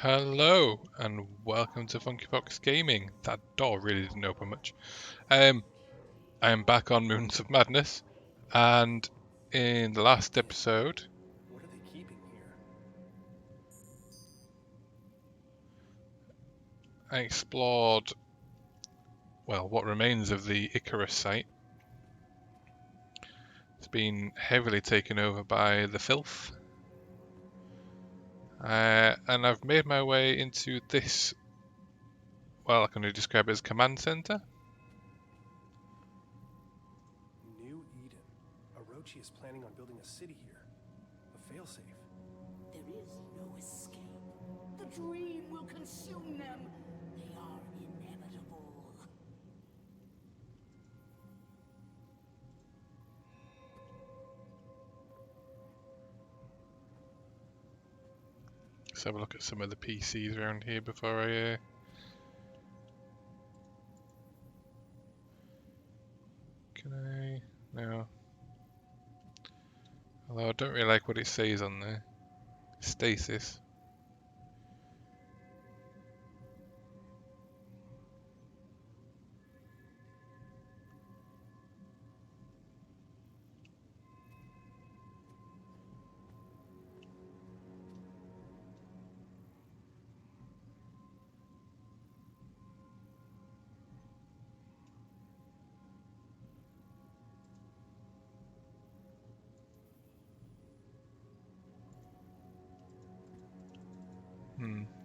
Hello and welcome to Funky Fox Gaming. That door really didn't open much. I am back on Moons of Madness, and in the last episode, What are they keeping here? I explored, well, what remains of the Icarus site. It's been heavily taken over by the filth, and I've made my way into this. Well, I can only describe it as command center. New Eden. Orochi is planning on building a city here. A failsafe. There is no escape. The dream will consume them. They are inevitable. Let's have a look at some of the PCs around here before I. Can I? No. Although I don't really like what it says on there. Stasis.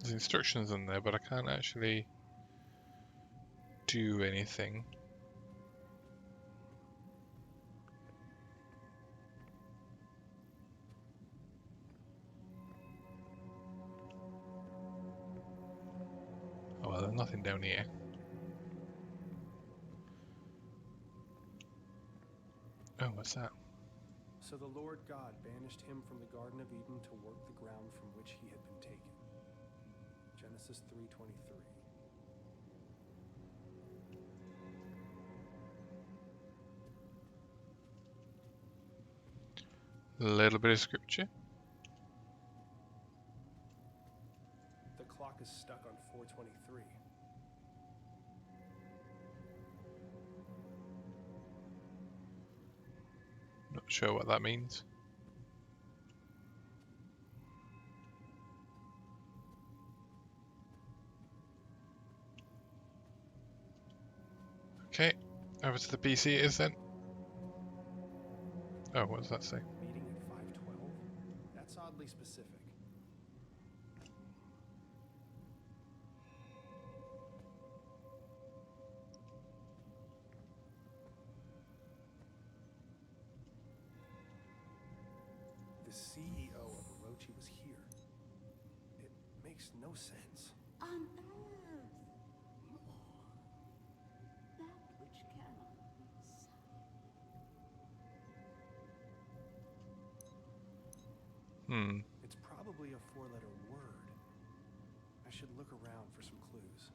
There's instructions on there, but I can't actually do anything. Oh well, there's nothing down here. Oh, what's that? So the Lord God banished him from the Garden of Eden to work the ground from which he had been taken. Genesis 3:23. A little bit of scripture. The clock is stuck on 4:23. Not sure what that means. Okay, over to the PC it is then. Oh, what does that say? Meeting at 5:12? That's oddly specific. The CEO of Orochi was here. It makes no sense. On earth, more. That which cannot be signed. It's probably a four-letter word. I should look around for some clues.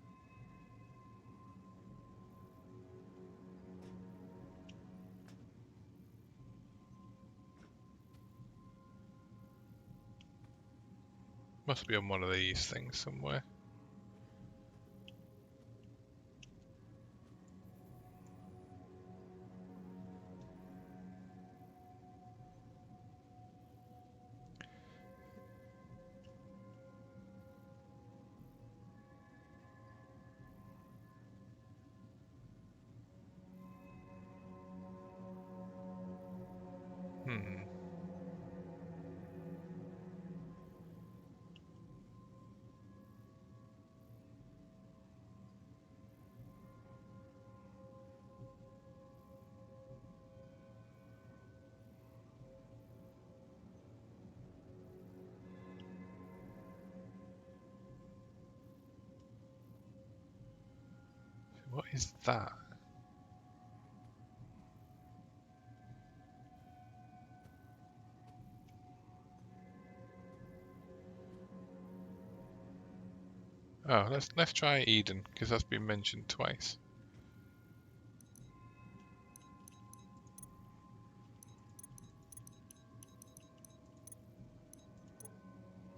Must be on one of these things somewhere. What is that? Oh, let's try Eden, because that's been mentioned twice.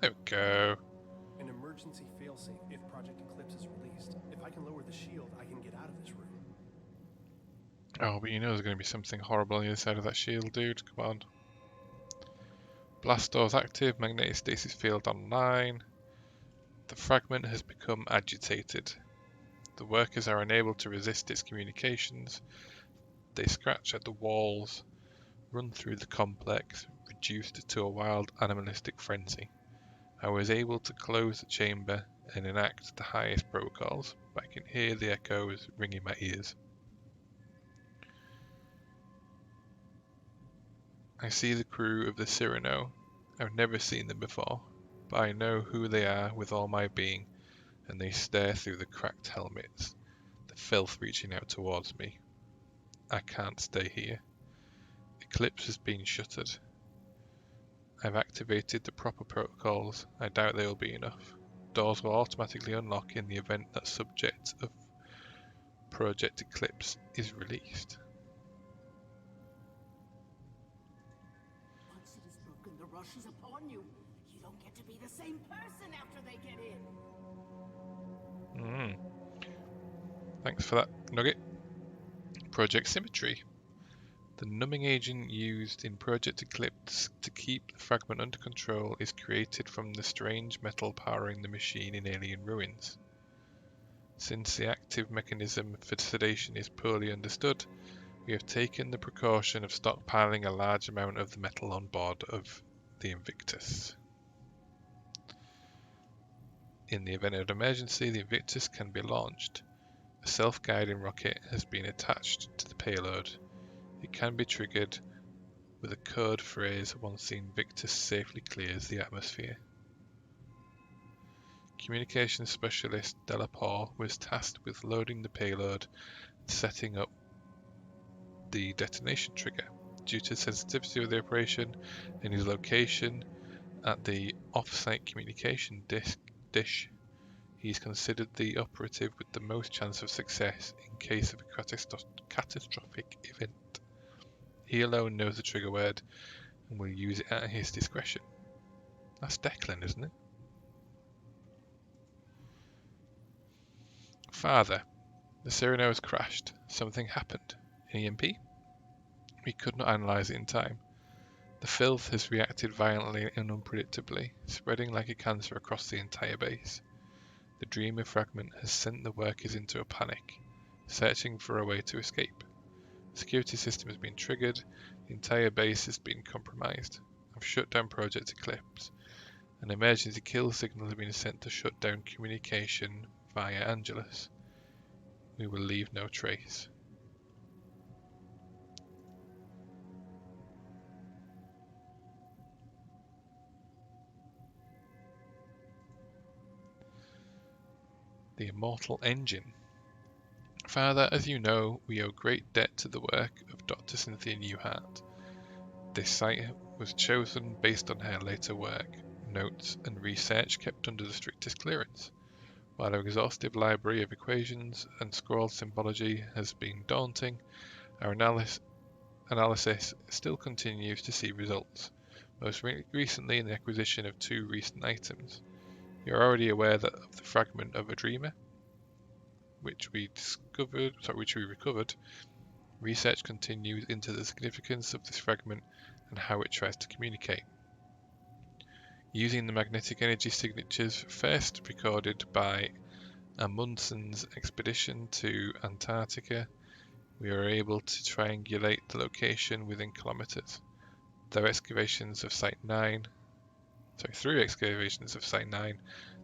There we go. An emergency emergency failsafe if Project Eclipse is released. If I can lower the shield, I can get out of this room. Oh, but you know there's going to be something horrible on the inside of that shield, dude. Come on. Blast doors active, magnetic stasis field online. The fragment has become agitated. The workers are unable to resist its communications. They scratch at the walls, run through the complex, reduced to a wild animalistic frenzy. I was able to close the chamber and enact the highest protocols, but I can hear the echoes ringing my ears. I see the crew of the Cyrano. I've never seen them before, but I know who they are with all my being, and they stare through the cracked helmets, the filth reaching out towards me. I can't stay here. Eclipse has been shuttered. I've activated the proper protocols. I doubt they will be enough. Doors will automatically unlock in the event that subject of Project Eclipse is released. Once it is broken, the rush is upon you. You don't get to be the same person after they get in. Thanks for that, Nugget. Project Symmetry. The numbing agent used in Project Eclipse to keep the fragment under control is created from the strange metal powering the machine in alien ruins. Since the active mechanism for sedation is poorly understood, we have taken the precaution of stockpiling a large amount of the metal on board of the Invictus. In the event of an emergency, the Invictus can be launched. A self-guiding rocket has been attached to the payload. It can be triggered with a code phrase once the Invictus safely clears the atmosphere. Communications specialist Delapore was tasked with loading the payload and setting up the detonation trigger. Due to the sensitivity of the operation and his location at the off-site communication dish, he is considered the operative with the most chance of success in case of a catastrophic event. He alone knows the trigger word and will use it at his discretion. That's Declan, isn't it? Father, the Cyrano has crashed. Something happened. An EMP? We could not analyze it in time. The filth has reacted violently and unpredictably, spreading like a cancer across the entire base. The Dreamer fragment has sent the workers into a panic, searching for a way to escape. The security system has been triggered, the entire base has been compromised. I've shut down Project Eclipse. An emergency kill signal has been sent to shut down communication via Angelus. We will leave no trace. The Immortal Engine. Father, as you know, we owe great debt to the work of Dr. Cynthia Newhart. This site was chosen based on her later work, notes, and research kept under the strictest clearance. While our exhaustive library of equations and scrawled symbology has been daunting, our analysis still continues to see results, most recently in the acquisition of 2 recent items. You are already aware of the fragment of a Dreamer, which we recovered. Research continues into the significance of this fragment and how it tries to communicate. Using the magnetic energy signatures first recorded by Amundsen's expedition to Antarctica, we are able to triangulate the location within kilometers. Through excavations of Site 9,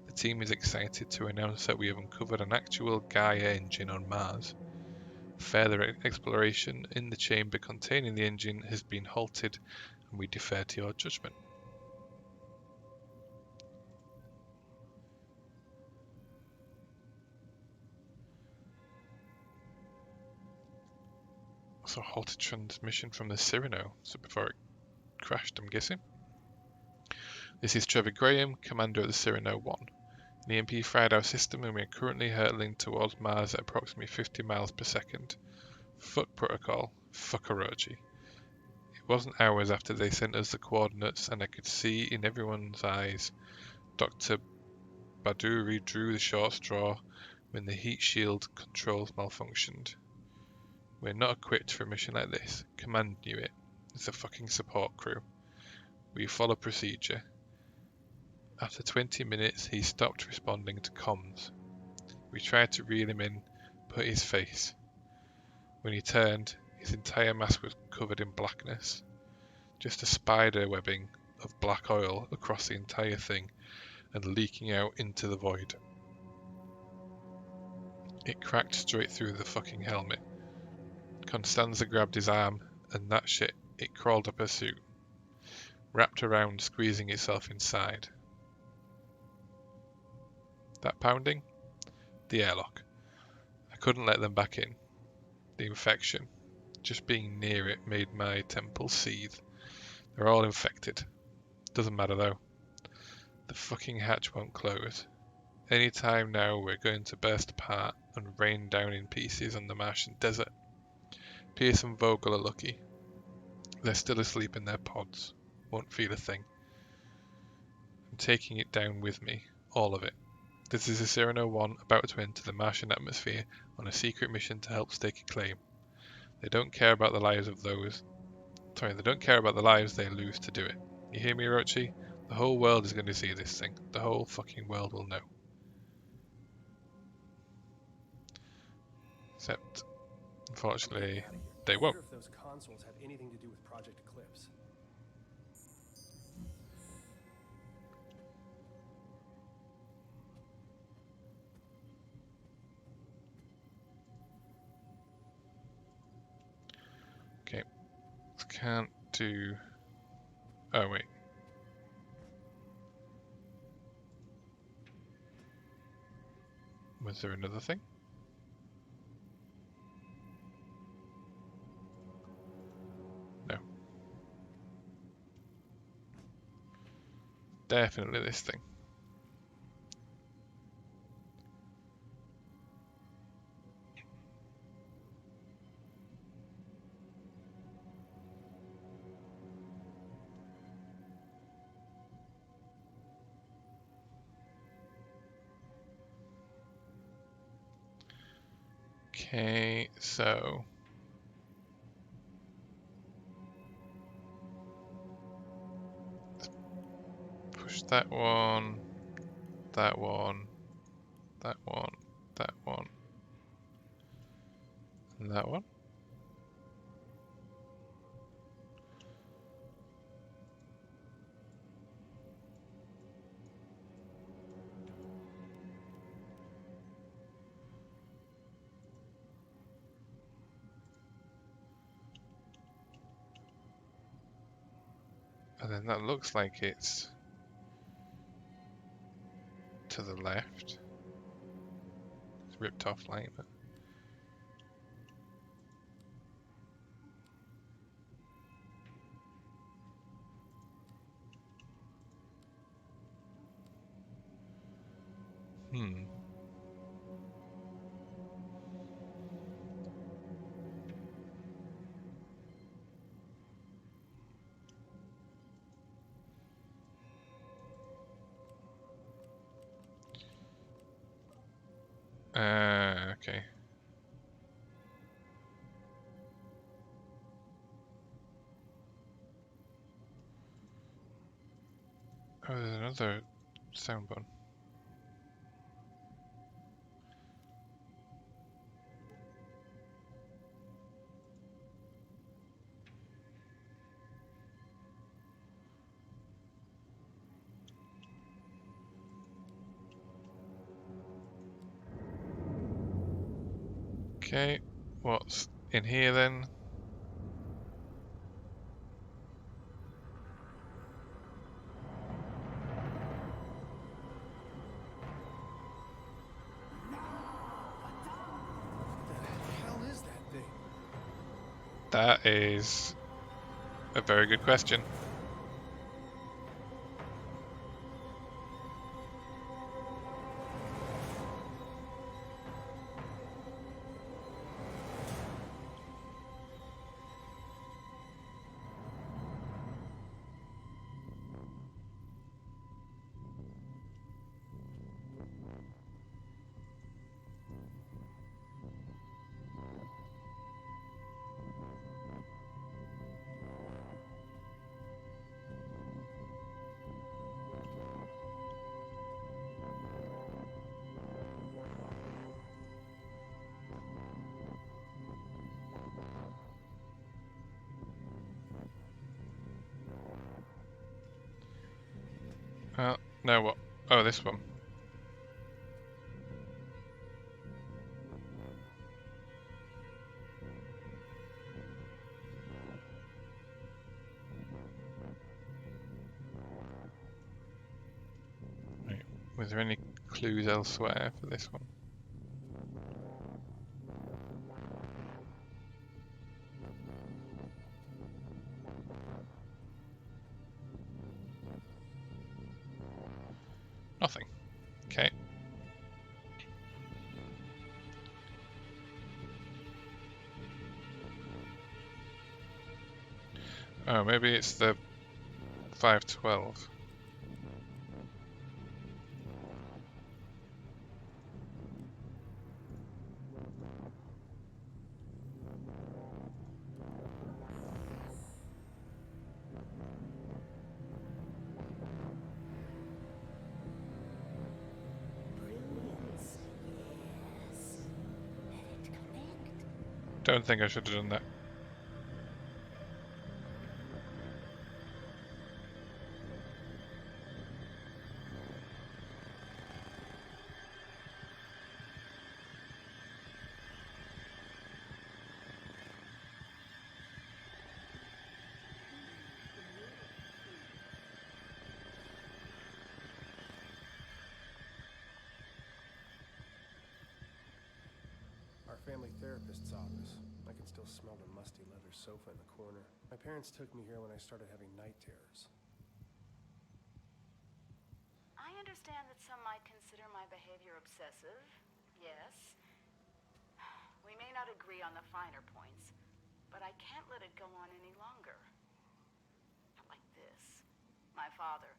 the team is excited to announce that we have uncovered an actual Gaia engine on Mars. Further exploration in the chamber containing the engine has been halted, and we defer to your judgment. So halted transmission from the Cyrano, so before it crashed, I'm guessing. This is Trevor Graham, commander of the Cyrano 1. An EMP fried our system and we are currently hurtling towards Mars at approximately 50 miles per second. Fuck protocol. Fuck Orochi. It wasn't hours after they sent us the coordinates and I could see in everyone's eyes Dr. Badu redrew the short straw when the heat shield controls malfunctioned. We're not equipped for a mission like this. Command knew it. It's a fucking support crew. We follow procedure. After 20 minutes, he stopped responding to comms. We tried to reel him in, but his face. When he turned, his entire mask was covered in blackness. Just a spider webbing of black oil across the entire thing and leaking out into the void. It cracked straight through the fucking helmet. Constanza grabbed his arm, and that shit, it crawled up her suit. Wrapped around, squeezing itself inside. That pounding? The airlock. I couldn't let them back in. The infection. Just being near it made my temples seethe. They're all infected. Doesn't matter though. The fucking hatch won't close. Any time now we're going to burst apart and rain down in pieces on the Martian desert. Pierce and Vogel are lucky. They're still asleep in their pods. Won't feel a thing. I'm taking it down with me. All of it. This is a Cyrano 1 about to enter the Martian atmosphere on a secret mission to help stake a claim. They don't care about the lives of those. Sorry, they don't care about the lives they lose to do it. You hear me, Orochi? The whole world is going to see this thing. The whole fucking world will know. Except, unfortunately, they I won't. wonder if those consoles have anything to do with Project Eclipse. Okay. Can't do... Oh, wait. Was there another thing? No. Definitely this thing. Okay, so... Push that one, that one, that one, that one, and that one. And then that looks like it's to the left. It's ripped off line. Hmm. Okay. Oh, there's another sound button. Okay, what's in here then? What the hell is that thing? That is a very good question. No, what? Oh, this one. Right. Was there any clues elsewhere for this one? Nothing. Okay. Oh, maybe it's the 512. Brilliance. Yes. Let it connect. Don't think I should have done that. Our family therapist saw this. I can still smell the musty leather sofa in the corner. My parents took me here when I started having night terrors. I understand that some might consider my behavior obsessive. Yes. We may not agree on the finer points, but I can't let it go on any longer. Not like this. My father,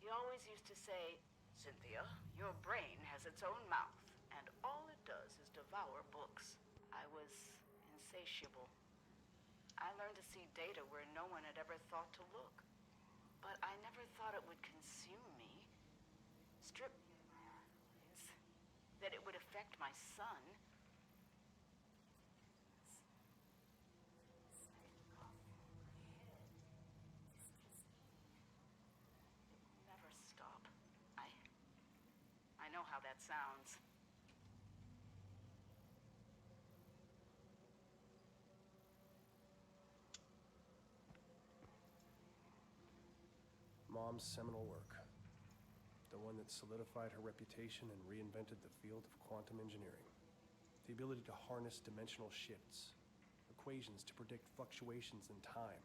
he always used to say, Cynthia, your brain has its own mouth, and all it does is devour books. I was insatiable. I learned to see data where no one had ever thought to look. But I never thought it would consume me. Strip me of my accolades. That it would affect my son. Never stop. I know how that sounds. Mom's seminal work. The one that solidified her reputation and reinvented the field of quantum engineering. The ability to harness dimensional shifts, equations to predict fluctuations in time,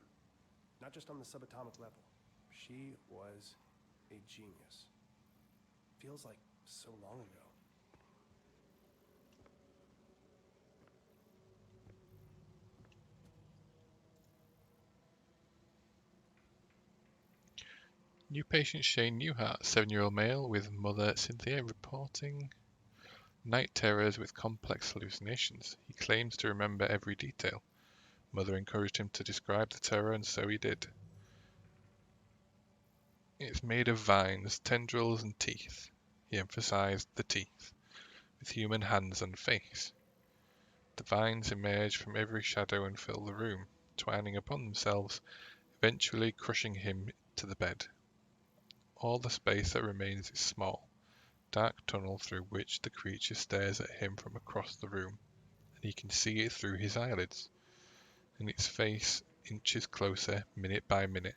not just on the subatomic level. She was a genius. Feels like so long ago. New patient Shane Newhart, 7-year-old male with mother Cynthia, reporting night terrors with complex hallucinations. He claims to remember every detail. Mother encouraged him to describe the terror, and so he did. It's made of vines, tendrils, and teeth. He emphasized the teeth, with human hands and face. The vines emerge from every shadow and fill the room, twining upon themselves, eventually crushing him to the bed. All the space that remains is small, dark tunnel through which the creature stares at him from across the room, and he can see it through his eyelids, and its face inches closer minute by minute,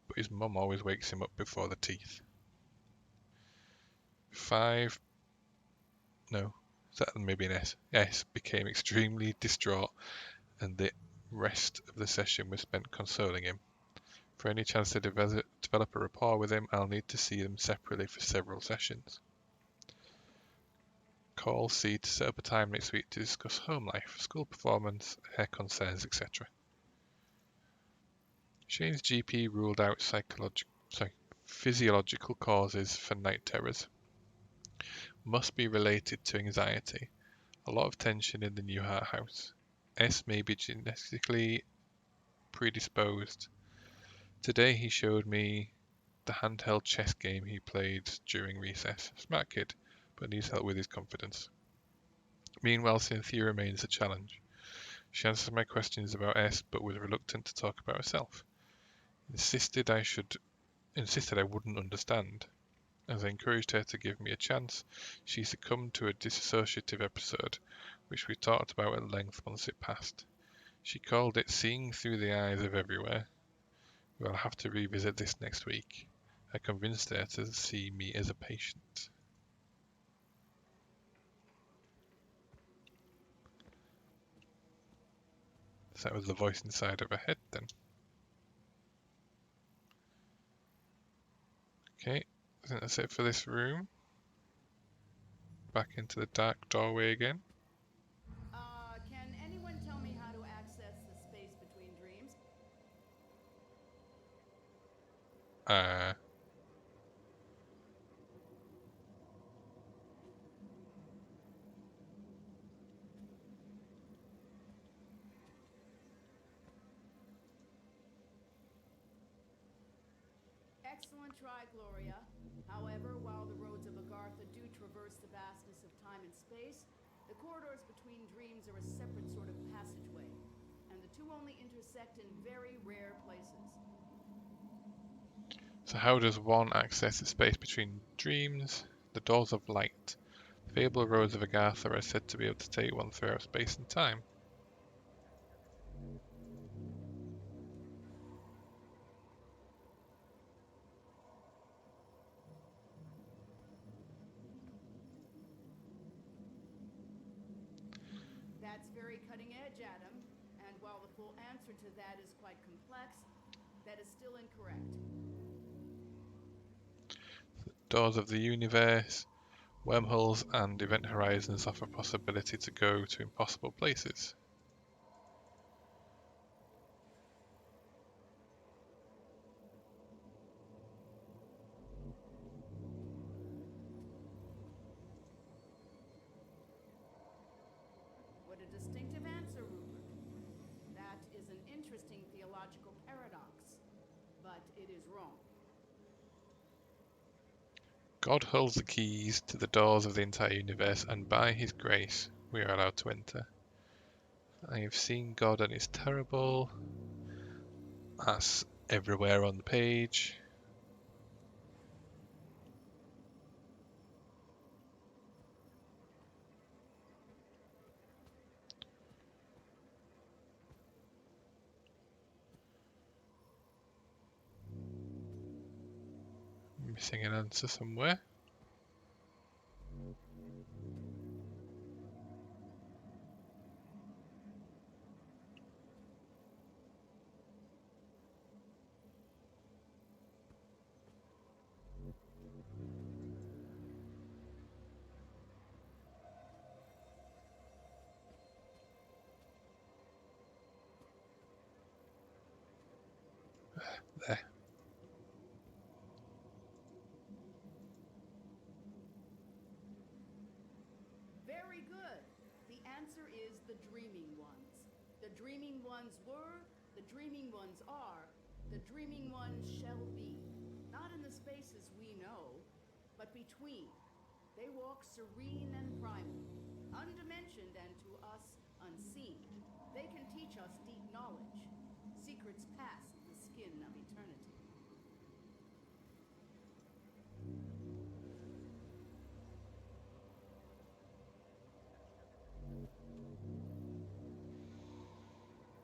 but his mum always wakes him up before the teeth. 5 no, that maybe an S. S became extremely distraught, and the rest of the session was spent consoling him. For any chance to develop a rapport with him, I'll need to see them separately for several sessions. Call C to set up a time next week to discuss home life, school performance, hair concerns, etc. Shane's GP ruled out physiological causes for night terrors. Must be related to anxiety. A lot of tension in the Newhart house. S may be genetically predisposed. Today he showed me the handheld chess game he played during recess. Smart kid, but needs help with his confidence. Meanwhile, Cynthia remains a challenge. She answered my questions about S, but was reluctant to talk about herself. Insisted I should insisted I wouldn't understand. As I encouraged her to give me a chance, she succumbed to a dissociative episode, which we talked about at length once it passed. She called it seeing through the eyes of everywhere. We'll have to revisit this next week. I convinced her to see me as a patient. So that was the voice inside of her head then. Okay, I think that's it for this room. Back into the dark doorway again. Can anyone tell me how to access the space between dreams? Excellent try, Gloria. However, while the roads of Agartha do traverse the vastness of time and space, the corridors between dreams are a separate sort of passageway, and the two only intersect in very rare places. So how does one access the space between dreams? The doors of light. The fabled roads of Agartha are said to be able to take one throughout space and time. That's very cutting edge, Adam, and while the full answer to that is quite complex, that is still incorrect. Doors of the universe, wormholes and event horizons offer possibility to go to impossible places. What a distinctive answer, Rupert. That is an interesting theological paradox, but it is wrong. God holds the keys to the doors of the entire universe, and by his grace we are allowed to enter. I have seen God and it's terrible. That's everywhere on the page. Missing an answer somewhere. There. Very good. The answer is the dreaming ones. The dreaming ones were, the dreaming ones are, the dreaming ones shall be. Not in the spaces we know, but between. They walk serene and primal, undimensioned and to us unseen. They can teach us deep knowledge, secrets past the skin of eternity.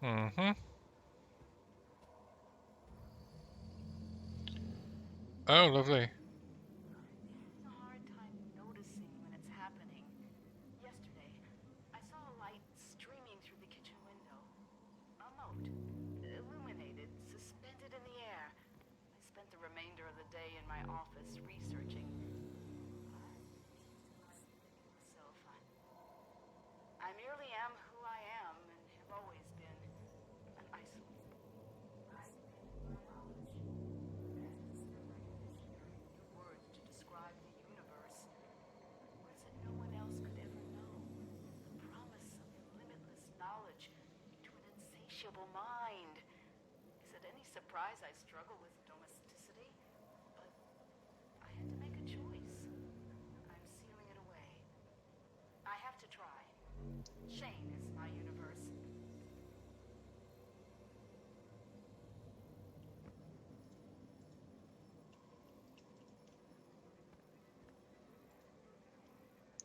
Mm-hmm. Oh, lovely. Having a hard time noticing when it's happening. Yesterday, I saw a light streaming through the kitchen window. A mote, illuminated, suspended in the air. I spent the remainder of the day in my office researching. Myself, I merely am who I am and have always been. An isolated. Words to describe the universe. Words that no one else could ever know. The promise of limitless knowledge to an insatiable mind. Is it any surprise I struggle with domesticity? But I had to make a choice. I'm sealing it away. I have to try. Shane is my universe.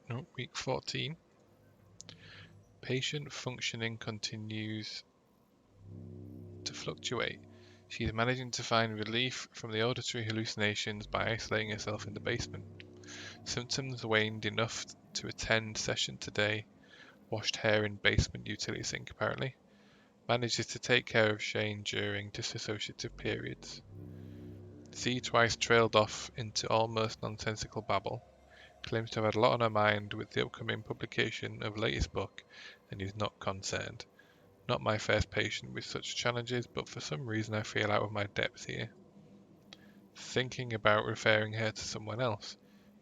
No, week 14. Patient functioning continues to fluctuate. She is managing to find relief from the auditory hallucinations by isolating herself in the basement. Symptoms waned enough to attend session today. Washed hair in basement utility sink apparently. Manages to take care of Shane during dissociative periods. Z twice trailed off into almost nonsensical babble. Claims to have had a lot on her mind with the upcoming publication of latest book and is not concerned. Not my first patient with such challenges, but for some reason I feel out of my depth here. Thinking about referring her to someone else.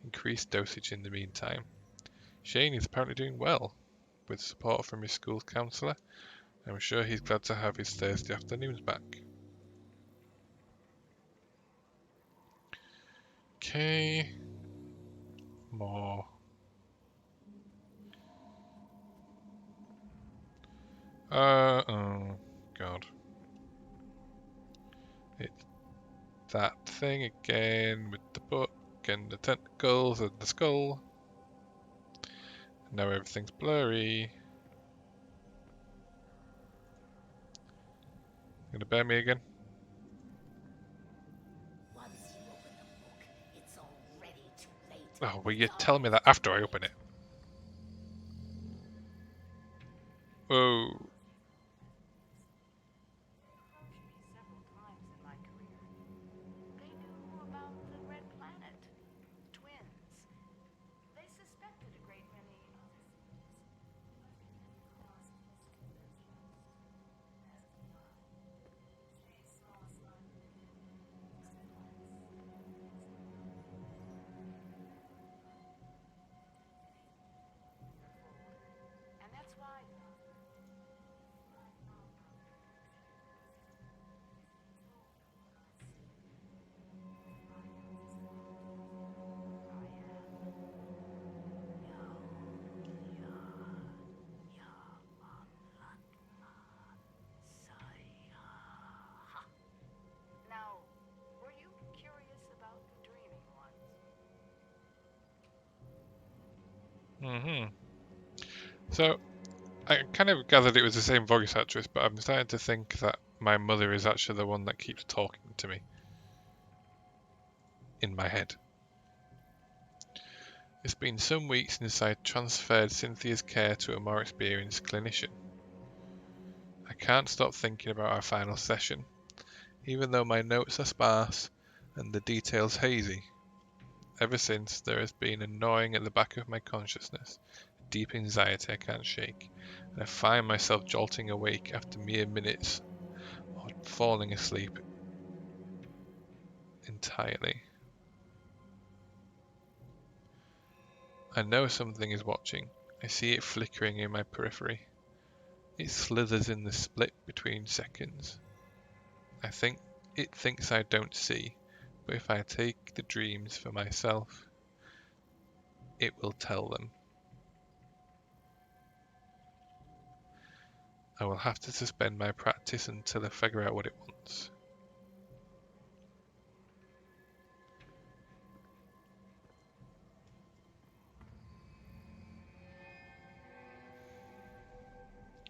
Increased dosage in the meantime. Shane is apparently doing well, with support from his school counsellor. I'm sure he's glad to have his Thursday afternoons back. Okay. More. Oh, God. It's that thing again with the book and the tentacles and the skull. Now everything's blurry. Gonna bear me again? Once you open the book, it's already too late. Oh, well, you're telling me that after I open it. Whoa. Several times in my career. They knew about the Red Planet, twins. They suspected a great many and that's why Now, were you curious about the dreaming ones? So, I kind of gathered it was the same voice actress, but I'm starting to think that my mother is actually the one that keeps talking to me. In my head. It's been some weeks since I transferred Cynthia's care to a more experienced clinician. I can't stop thinking about our final session, even though my notes are sparse and the details hazy. Ever since, there has been a gnawing at the back of my consciousness, a deep anxiety I can't shake, and I find myself jolting awake after mere minutes or falling asleep entirely. I know something is watching. I see it flickering in my periphery. It slithers in the split between seconds. I think it thinks I don't see, but if I take the dreams for myself, it will tell them. I will have to suspend my practice until I figure out what it wants.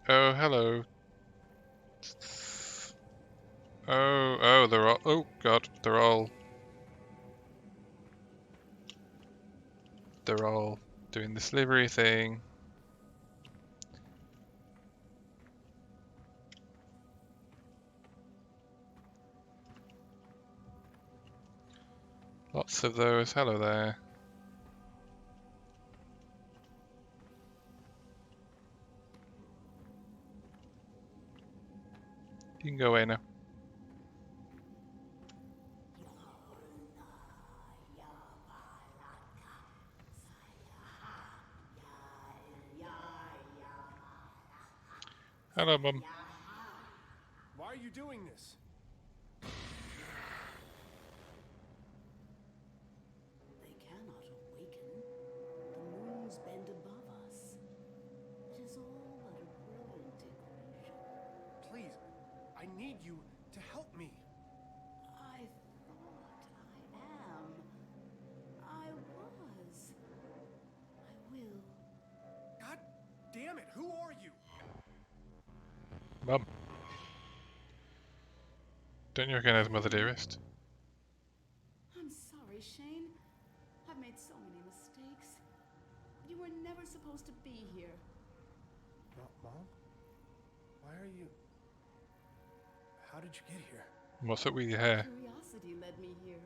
Oh, hello. Oh, they're all, oh god, they're all doing the slivery thing. Lots of those. Hello there. You can go away now. Hello, Mum. Why are you doing this? They cannot awaken. The moons bend above us. It is all but a brilliant equation. Please, I need you to help me. I thought I am. I was. I will Don't you recognize Mother Dearest? I'm sorry, Shane. I've made so many mistakes. You were never supposed to be here. Mom? Why are you... How did you get here? What's up with your hair? Curiosity led me here.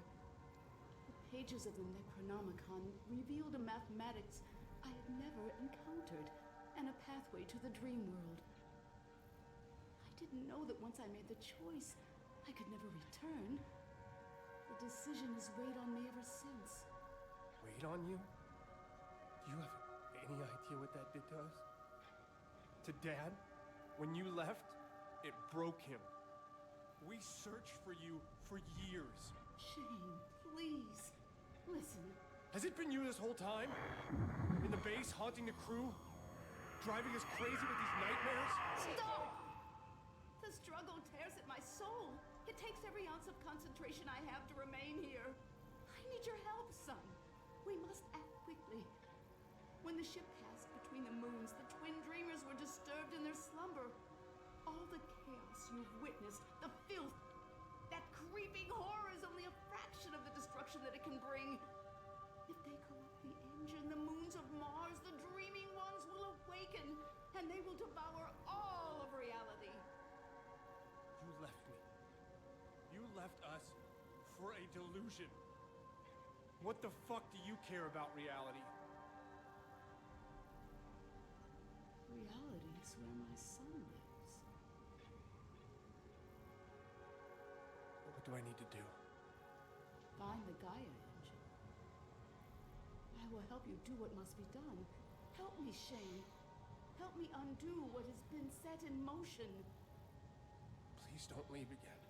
The pages of the Necronomicon revealed a mathematics I had never encountered, and a pathway to the dream world. I didn't know that once I made the choice, I could never return. The decision has weighed on me ever since. Wait on you? Do you have any idea what that did to us? To Dad? When you left, it broke him. We searched for you for years. Shane, please, listen. Has it been you this whole time? In the base, haunting the crew? Driving us crazy with these nightmares? Stop! The struggle tears at my soul. It takes every ounce of concentration I have to remain here. I need your help, son. We must act quickly. When the ship passed between the moons, the twin dreamers were disturbed in their slumber. All the chaos you've witnessed, the filth, that creeping horror is only a fraction of the destruction that it can bring. If they corrupt the engine, the moons of Mars, the dreaming ones will awaken, and they will devour all of reality. You left me. You left us for a delusion. What the fuck do you care about reality? Reality is where my son lives. What do I need to do? Find the Gaia engine. I will help you do what must be done. Help me, Shane. Help me undo what has been set in motion. Please don't leave again.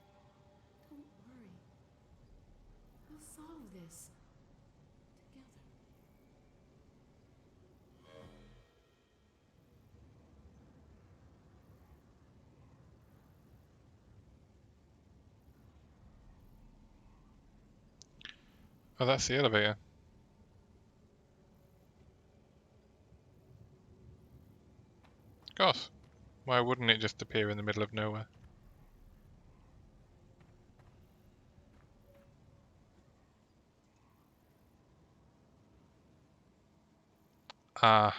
Don't worry. We'll solve this. Together. Oh, that's the elevator. Gosh, why wouldn't it just appear in the middle of nowhere? Aha.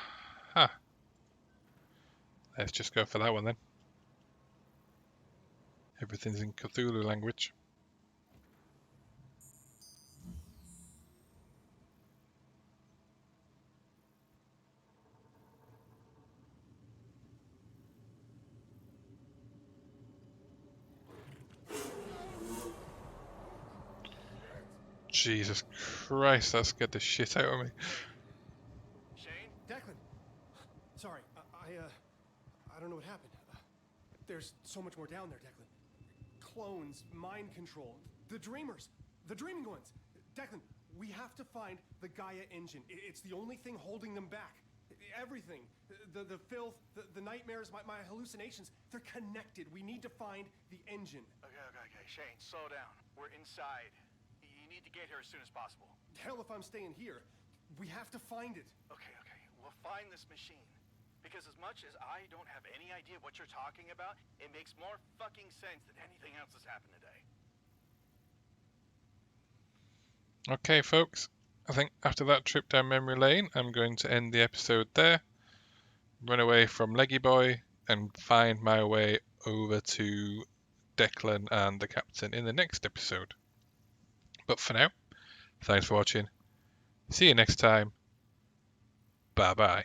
Let's just go for that one then. Everything's in Cthulhu language. Jesus Christ, that scared the shit out of me. Shane? Declan! Sorry, I don't know what happened. There's so much more down there, Declan. Clones, mind control, the dreamers, the dreaming ones. Declan, we have to find the Gaia engine. It's the only thing holding them back. Everything, the filth, the nightmares, my hallucinations, they're connected. We need to find the engine. Okay. Shane, slow down. We're inside. You need to get here as soon as possible. Hell if I'm staying here. We have to find it. Okay. We'll find this machine. Because as much as I don't have any idea what you're talking about, it makes more fucking sense than anything else that's happened today. Okay, folks. I think after that trip down memory lane, I'm going to end the episode there. Run away from Leggy Boy and find my way over to Declan and the Captain in the next episode. But for now, thanks for watching. See you next time. Bye bye.